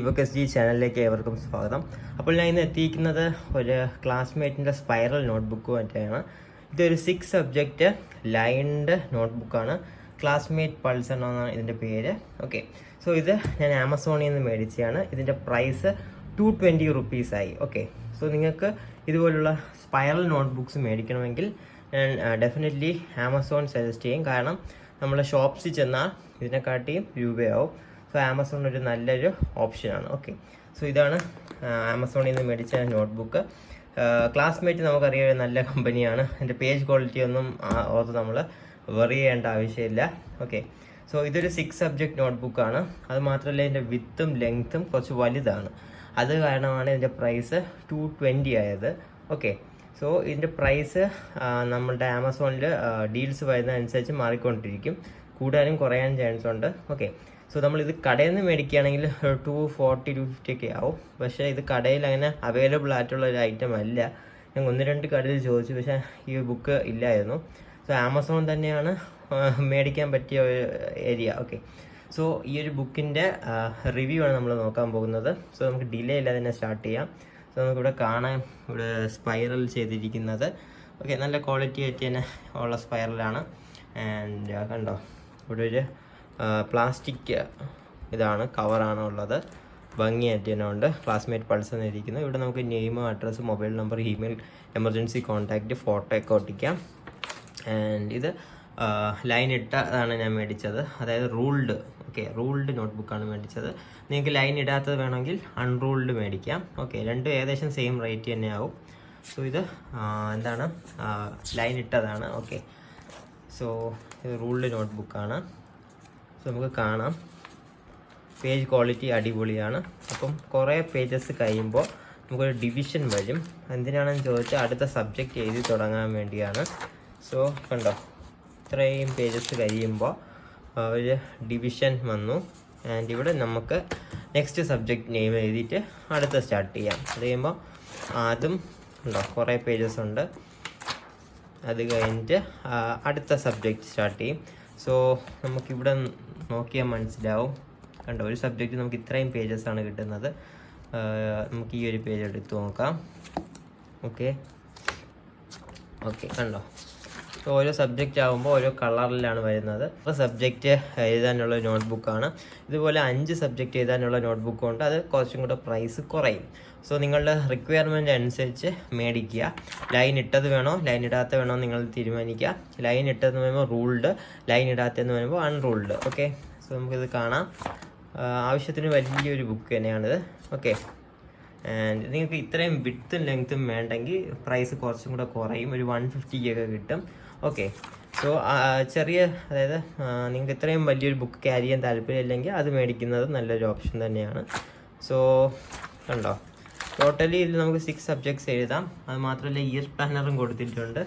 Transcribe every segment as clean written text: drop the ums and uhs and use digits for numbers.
ദീപക് ചാനലിലേക്ക് ഏവർക്കും സ്വാഗതം. അപ്പോൾ ഞാൻ ഇന്ന് എത്തിയിരിക്കുന്നത് ഒരു ക്ലാസ്മേറ്റിൻ്റെ സ്പൈറൽ നോട്ട്ബുക്കുമായിട്ടാണ്. ഇതൊരു 6 സബ്ജക്റ്റ് ലൈൻഡ് നോട്ട്ബുക്കാണ്. ക്ലാസ്മേറ്റ് പൾസ് എന്നാണ് ഇതിൻ്റെ പേര്. ഓക്കെ, സോ ഇത് ഞാൻ ആമസോണിൽ നിന്ന് മേടിച്ചതാണ്. ഇതിൻ്റെ പ്രൈസ് 220 റുപ്പീസായി. ഓക്കെ, സോ നിങ്ങൾക്ക് ഇതുപോലുള്ള സ്പൈറൽ നോട്ട്ബുക്സ് മേടിക്കണമെങ്കിൽ ഞാൻ ഡെഫിനറ്റ്ലി ആമസോൺ സജസ്റ്റ് ചെയ്യും. കാരണം നമ്മളെ ഷോപ്സിൽ ചെന്നാൽ ഇതിനെക്കാട്ടിയും രൂപയാവും. സോ ആമസോൺ ഒരു നല്ലൊരു ഓപ്ഷനാണ്. ഓക്കെ, സോ ഇതാണ് ആമസോണിൽ നിന്ന് മേടിച്ച നോട്ട്ബുക്ക്. ക്ലാസ്മേറ്റ് നമുക്കറിയാം നല്ല കമ്പനിയാണ്. എൻ്റെ പേജ് ക്വാളിറ്റി ഒന്നും ഓർത്ത് നമ്മൾ വെറി ചെയ്യേണ്ട ആവശ്യമില്ല. ഓക്കെ, സോ ഇതൊരു 6 സബ്ജക്റ്റ് നോട്ട്ബുക്കാണ്. അത് മാത്രമല്ല ഇതിൻ്റെ വിത്തും ലെങ്ത്തും കുറച്ച് വലുതാണ്. അത് കാരണമാണ് ഇതിൻ്റെ പ്രൈസ് 220 ആയത്. ഓക്കെ, സോ ഇതിൻ്റെ പ്രൈസ് നമ്മളുടെ ആമസോണിൽ ഡീൽസ് വരുന്നതനുസരിച്ച് മാറിക്കൊണ്ടിരിക്കും. കൂടാനും കുറയാനും ചാൻസ് ഉണ്ട്. ഓക്കെ, സോ നമ്മളിത് കടയിൽ നിന്ന് മേടിക്കുകയാണെങ്കിൽ 240 250 ഒക്കെ ആവും. പക്ഷേ ഇത് കടയിൽ അങ്ങനെ അവൈലബിൾ ആയിട്ടുള്ള ഒരു ഐറ്റം അല്ല. ഞാൻ 1-2 കടയിൽ ചോദിച്ചു, പക്ഷേ ഈ ബുക്ക് ഇല്ലായിരുന്നു. സോ ആമസോൺ തന്നെയാണ് മേടിക്കാൻ പറ്റിയ ഒരു ഏരിയ. ഓക്കെ, സോ ഈ ഒരു ബുക്കിൻ്റെ റിവ്യൂ ആണ് നമ്മൾ നോക്കാൻ പോകുന്നത്. സോ നമുക്ക് ഡിലേ ഇല്ലാതെ തന്നെ സ്റ്റാർട്ട് ചെയ്യാം. സോ നമുക്കിവിടെ കാണാൻ ഇവിടെ സ്പൈറൽ ചെയ്തിരിക്കുന്നത്. ഓക്കെ, നല്ല ക്വാളിറ്റി ആയിട്ട് തന്നെ ഉള്ള സ്പൈറലാണ്. ആൻഡ് കണ്ടോ, ഇവിടെ ഒരു പ്ലാസ്റ്റിക് ഇതാണ്, കവറാണ് ഉള്ളത്. ഭംഗിയായിട്ട് തന്നെ ഉണ്ട്. ക്ലാസ്മേറ്റ് പൾസ് എന്നിരിക്കുന്നു. ഇവിടെ നമുക്ക് name, address, mobile number, email, emergency contact, photo ഒക്കെ ഒട്ടിക്കാം. ആൻഡ് ഇത് ലൈൻ ഇട്ടതാണ് ഞാൻ മേടിച്ചത്, അതായത് റൂൾഡ്. ഓക്കെ, റൂൾഡ് നോട്ട്ബുക്കാണ് മേടിച്ചത്. നിങ്ങൾക്ക് ലൈൻ ഇടാത്തത് വേണമെങ്കിൽ അൺറൂൾഡ് മേടിക്കാം. ഓക്കെ, രണ്ടും ഏകദേശം സെയിം റേറ്റ് തന്നെ ആവും. സോ ഇത് എന്താണ്, ലൈൻ ഇട്ടതാണ്. ഓക്കെ, സോ ഇത് റൂൾഡ് നോട്ട്ബുക്കാണ്. സോ നമുക്ക് കാണാം, പേജ് ക്വാളിറ്റി അടിപൊളിയാണ്. അപ്പം കുറേ പേജസ് കഴിയുമ്പോൾ നമുക്കൊരു ഡിവിഷൻ വരും. എന്തിനാണെന്ന് ചോദിച്ചാൽ അടുത്ത സബ്ജക്റ്റ് എഴുതി തുടങ്ങാൻ വേണ്ടിയാണ്. സോ കണ്ടോ, ഇത്രയും പേജസ് കഴിയുമ്പോൾ ഒരു ഡിവിഷൻ വന്നു. ആൻഡ് ഇവിടെ നമുക്ക് നെക്സ്റ്റ് സബ്ജക്റ്റ് നെയിം എഴുതിയിട്ട് അടുത്ത സ്റ്റാർട്ട് ചെയ്യാം. അത് കഴിയുമ്പോൾ അതും ഉണ്ടോ, കുറേ പേജസ് ഉണ്ട്. അത് കഴിഞ്ഞിട്ട് അടുത്ത സബ്ജക്റ്റ് സ്റ്റാർട്ട് ചെയ്യും. സോ നമുക്കിവിടെ നോക്കിയാൽ മനസ്സിലാവും. കണ്ടോ, ഒരു സബ്ജക്റ്റ് നമുക്ക് ഇത്രയും പേജസ് ആണ് കിട്ടുന്നത്. നമുക്ക് ഈ ഒരു പേജ് എടുത്ത് നോക്കാം. ഓക്കെ, കണ്ടോ, സോ ഓരോ സബ്ജക്റ്റ് ആകുമ്പോൾ ഓരോ കളറിലാണ് വരുന്നത്. സബ്ജക്റ്റ് എഴുതാനുള്ള നോട്ട്ബുക്കാണ്. ഇതുപോലെ 5 സബ്ജക്റ്റ് എഴുതാനുള്ള നോട്ട്ബുക്കും ഉണ്ട്. അത് കുറച്ചും കൂടെ പ്രൈസ് കുറയും. സോ നിങ്ങളുടെ റിക്വയർമെൻറ്റ് അനുസരിച്ച് മേടിക്കുക. ലൈൻ ഇട്ടത് വേണോ ലൈൻ ഇടാത്ത വേണോ നിങ്ങൾ തീരുമാനിക്കുക. ലൈൻ ഇട്ടതെന്ന് പറയുമ്പോൾ റൂൾഡ്, ലൈൻ ഇടാത്തതെന്ന് പറയുമ്പോൾ അൺറൂൾഡ്. ഓക്കെ, സോ നമുക്കിത് കാണാം. ആവശ്യത്തിന് വലിയൊരു ബുക്ക് തന്നെയാണിത്. ഓക്കെ, ആൻഡ് നിങ്ങൾക്ക് ഇത്രയും വിഡ്ത്തും ലെങ്ത്തും വേണ്ടെങ്കിൽ പ്രൈസ് കുറച്ചും കൂടെ കുറയും. ഒരു 150 ഒക്കെ കിട്ടും. ഓക്കെ, സോ ചെറിയ, അതായത് നിങ്ങൾക്ക് ഇത്രയും വലിയൊരു ബുക്ക് ക്യാരി ചെയ്യാൻ താല്പര്യമില്ലെങ്കിൽ അത് മേടിക്കുന്നത് നല്ലൊരു ഓപ്ഷൻ തന്നെയാണ്. സോ കണ്ടോ, ടോട്ടലി ഇതിൽ നമുക്ക് 6 സബ്ജക്ട്സ് എഴുതാം. അത് മാത്രമല്ല ഇയർ പ്ലാനറും കൊടുത്തിട്ടുണ്ട്.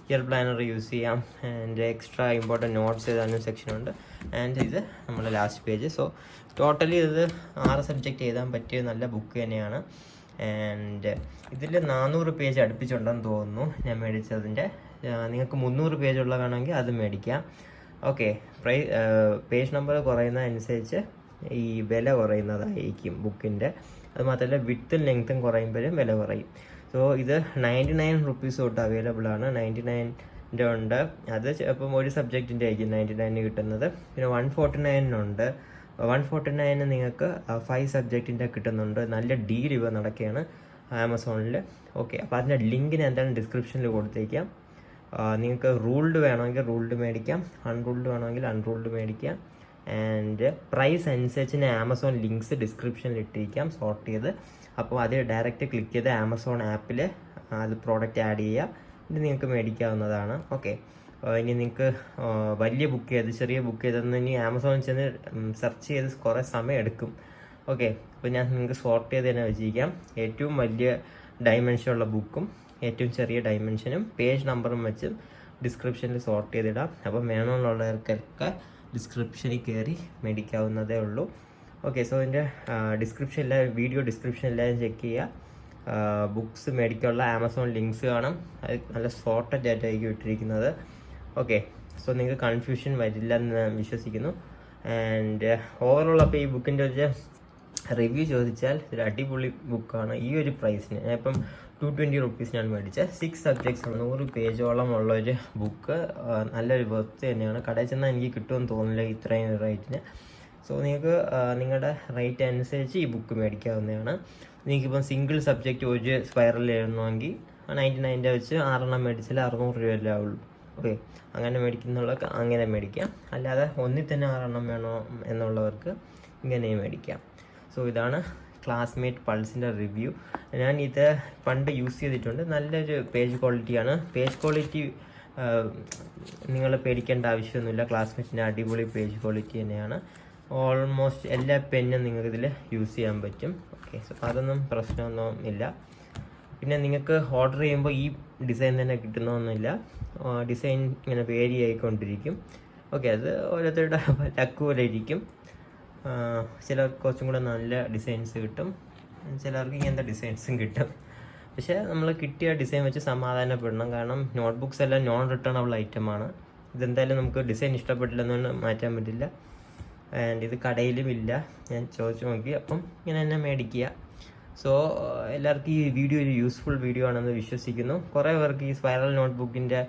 ഇയർ പ്ലാനർ യൂസ് ചെയ്യാം. ആൻഡ് എക്സ്ട്രാ ഇമ്പോർട്ടൻറ്റ് നോട്ട്സ് എഴുതാനും സെക്ഷനുണ്ട്. ആൻഡ് ഇത് നമ്മുടെ ലാസ്റ്റ് പേജ്. സോ ടോട്ടലി ഇത് 6 സബ്ജക്റ്റ് എഴുതാൻ പറ്റിയ നല്ല ബുക്ക് തന്നെയാണ്. ആൻഡ് ഇതിൽ 400 പേജ് അടുപ്പിച്ചുണ്ടെന്ന് തോന്നുന്നു ഞാൻ മേടിച്ചതിൻ്റെ. നിങ്ങൾക്ക് 300 പേജുള്ള വേണമെങ്കിൽ അത് മേടിക്കാം. ഓക്കെ, പേജ് നമ്പർ കുറയുന്നതനുസരിച്ച് ഈ വില കുറയുന്നതായിരിക്കും ബുക്കിൻ്റെ. അതുമാത്രമല്ല വിഡ്ത്തും ലെങ്ത്തും കുറയുമ്പോഴും വില കുറയും. സോ ഇത് 99 റുപ്പീസ് തൊട്ട് അവൈലബിൾ ആണ്. 99 ഉണ്ട്. അത് ചിലപ്പം ഒരു സബ്ജക്റ്റിൻ്റെ ആയിരിക്കും 99 കിട്ടുന്നത്. പിന്നെ 149 149 നിങ്ങൾക്ക് 5 സബ്ജക്റ്റിൻ്റെ കിട്ടുന്നുണ്ട്. നല്ല ഡീൽ ഇവ നടക്കുകയാണ് ആമസോണിൽ. ഓക്കെ, അപ്പോൾ അതിൻ്റെ ലിങ്കിന് എന്തായാലും ഡിസ്ക്രിപ്ഷനിൽ കൊടുത്തേക്കാം. നിങ്ങൾക്ക് റൂൾഡ് വേണമെങ്കിൽ റൂൾഡ് മേടിക്കാം, അൺറൂൾഡ് വേണമെങ്കിൽ അൺറൂൾഡ് മേടിക്കാം. ആൻഡ് പ്രൈസ് അനുസരിച്ച് ഞാൻ ആമസോൺ ലിങ്ക്സ് ഡിസ്ക്രിപ്ഷനിൽ ഇട്ടിരിക്കാം സോർട്ട് ചെയ്ത്. അപ്പോൾ അത് ഡയറക്റ്റ് ക്ലിക്ക് ചെയ്ത് ആമസോൺ ആപ്പിൽ അത് പ്രോഡക്റ്റ് ആഡ് ചെയ്യുക. ഇത് നിങ്ങൾക്ക് മേടിക്കാവുന്നതാണ്. ഓക്കെ, ഇനി നിങ്ങൾക്ക് വലിയ ബുക്ക് ചെയ്ത് ചെറിയ ബുക്ക് ചെയ്തെന്ന് ഇനി ആമസോണിൽ ചെന്ന് സെർച്ച് ചെയ്ത് കുറേ സമയം എടുക്കും. ഓക്കെ, അപ്പോൾ ഞാൻ നിങ്ങൾക്ക് സോർട്ട് ചെയ്ത് തന്നെ വെച്ചിരിക്കാം. ഏറ്റവും വലിയ ഡയമെൻഷനുള്ള ബുക്കും ഏറ്റവും ചെറിയ ഡയമെൻഷനും പേജ് നമ്പറും വെച്ച് ഡിസ്ക്രിപ്ഷനിൽ സോർട്ട് ചെയ്തിടാം. അപ്പം വേണമെന്നുള്ളവർക്കൊക്കെ ഡിസ്ക്രിപ്ഷനിൽ കയറി മേടിക്കാവുന്നതേ ഉള്ളൂ. ഓക്കെ, സോ ഇതിൻ്റെ വീഡിയോ ഡിസ്ക്രിപ്ഷൻ എല്ലാവരും ചെക്ക് ചെയ്യുക. ബുക്സ് മേടിക്കാനുള്ള ആമസോൺ ലിങ്ക്സ് കാണാം. അത് നല്ല സോർട്ടഡ് ആയിട്ടായിരിക്കും ഇട്ടിരിക്കുന്നത്. ഓക്കെ, സോ നിങ്ങൾക്ക് കൺഫ്യൂഷൻ വരില്ല എന്ന് വിശ്വസിക്കുന്നു. ആൻഡ് ഓവറോൾ അപ്പോൾ ഈ ബുക്കിൻ്റെ ഒരു റിവ്യൂ ചോദിച്ചാൽ ഒരു അടിപൊളി ബുക്കാണ്. ഈ ഒരു പ്രൈസിന് ഞാൻ ഇപ്പം 220 റുപ്പീസിനാണ് മേടിച്ചത്. 6 സബ്ജക്ട്സ് 100 പേജോളം ഉള്ള ഒരു ബുക്ക്. നല്ലൊരു വർത്ത് തന്നെയാണ്. കടയിൽ ചെന്നാൽ എനിക്ക് കിട്ടുമെന്ന് തോന്നുന്നില്ല ഇത്രയും റേറ്റിന്. സോ നിങ്ങൾക്ക് നിങ്ങളുടെ റേറ്റ് അനുസരിച്ച് ഈ ബുക്ക് മേടിക്കാവുന്നതാണ്. നിങ്ങൾക്കിപ്പം സിംഗിൾ സബ്ജക്റ്റ് ഒരു സ്പൈറൽ എഴുതണമെങ്കിൽ 99 വെച്ച് 6 മേടിച്ചാൽ 600 രൂപയല്ലേ ആവുള്ളൂ. ഓക്കെ, അങ്ങനെ മേടിക്കുന്നുള്ളവർക്ക് അങ്ങനെ മേടിക്കാം. അല്ലാതെ ഒന്നിൽ തന്നെ 6 വേണോ എന്നുള്ളവർക്ക് ഇങ്ങനെയും മേടിക്കാം. സോ ഇതാണ് ക്ലാസ്മേറ്റ് പൾസിൻ്റെ റിവ്യൂ. ഞാൻ ഇത് പണ്ട് യൂസ് ചെയ്തിട്ടുണ്ട്. നല്ലൊരു പേജ് ക്വാളിറ്റിയാണ്. പേജ് ക്വാളിറ്റി നിങ്ങൾ പേടിക്കേണ്ട ആവശ്യമൊന്നുമില്ല. ക്ലാസ്മേറ്റിൻ്റെ അടിപൊളി പേജ് ക്വാളിറ്റി തന്നെയാണ്. ഓൾമോസ്റ്റ് എല്ലാ പെന്നും നിങ്ങൾക്കിതിൽ യൂസ് ചെയ്യാൻ പറ്റും. ഓക്കെ, സോ അതൊന്നും പ്രശ്നമൊന്നും ഇല്ല. പിന്നെ നിങ്ങൾക്ക് ഓർഡർ ചെയ്യുമ്പോൾ ഈ ഡിസൈൻ തന്നെ കിട്ടുന്നൊന്നുമില്ല. ഡിസൈൻ ഇങ്ങനെ വേരി ആയിക്കൊണ്ടിരിക്കും. ഓക്കെ, അത് ഓരോരുത്തരുടെ ലക്ക് പോലെ ഇരിക്കും. ചിലർക്ക് കുറച്ചും കൂടെ നല്ല ഡിസൈൻസ് കിട്ടും, ചിലർക്ക് ഇങ്ങനത്തെ ഡിസൈൻസും കിട്ടും. പക്ഷേ നമ്മൾ കിട്ടിയ ഡിസൈൻ വെച്ച് സമാധാനപ്പെടണം. കാരണം നോട്ട്ബുക്സ് എല്ലാം നോൺ റിട്ടേണബിൾ ഐറ്റമാണ്. ഇതെന്തായാലും നമുക്ക് ഡിസൈൻ ഇഷ്ടപ്പെട്ടില്ലെന്നുകൊണ്ട് മാറ്റാൻ പറ്റില്ല. ആൻഡ് ഇത് കടയിലും ഇല്ല. ഞാൻ ചോദിച്ചു നോക്കി, അപ്പം ഇങ്ങനെ തന്നെ മേടിക്കുക. സോ എല്ലാവർക്കും ഈ വീഡിയോ ഒരു യൂസ്ഫുൾ വീഡിയോ ആണെന്ന് വിശ്വസിക്കുന്നു. കുറേ പേർക്ക് ഈ സ്പൈറൽ നോട്ട്ബുക്കിൻ്റെ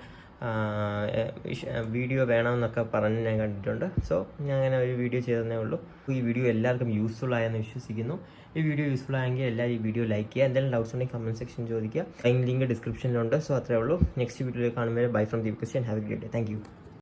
വീഡിയോ വേണമെന്നൊക്കെ പറഞ്ഞ് ഞാൻ കണ്ടിട്ടുണ്ട്. സോ ഞാൻ അങ്ങനെ ഒരു വീഡിയോ ചെയ്തതേ ഉള്ളൂ. ഈ വീഡിയോ എല്ലാവർക്കും യൂസ്ഫുൾ ആയെന്ന് വിശ്വസിക്കുന്നു. ഈ വീഡിയോ യൂസ്ഫുൾ ആയെങ്കിൽ എല്ലാവരും ഈ വീഡിയോ ലൈക്ക് ചെയ്യുക. എന്തെങ്കിലും ഡൗട്ട്സ് ഉണ്ടെങ്കിൽ കമൻറ്റ് സെക്ഷൻ ചോദിക്കുക. ലിങ്ക് ഡിസ്ക്രിപ്ഷനിലുണ്ട്. സോ അത്രേ ഉള്ളൂ. നെക്സ്റ്റ് വീഡിയോയിൽ കാണുമ്പോൾ bye from Deepak. Have A great day. Thank you.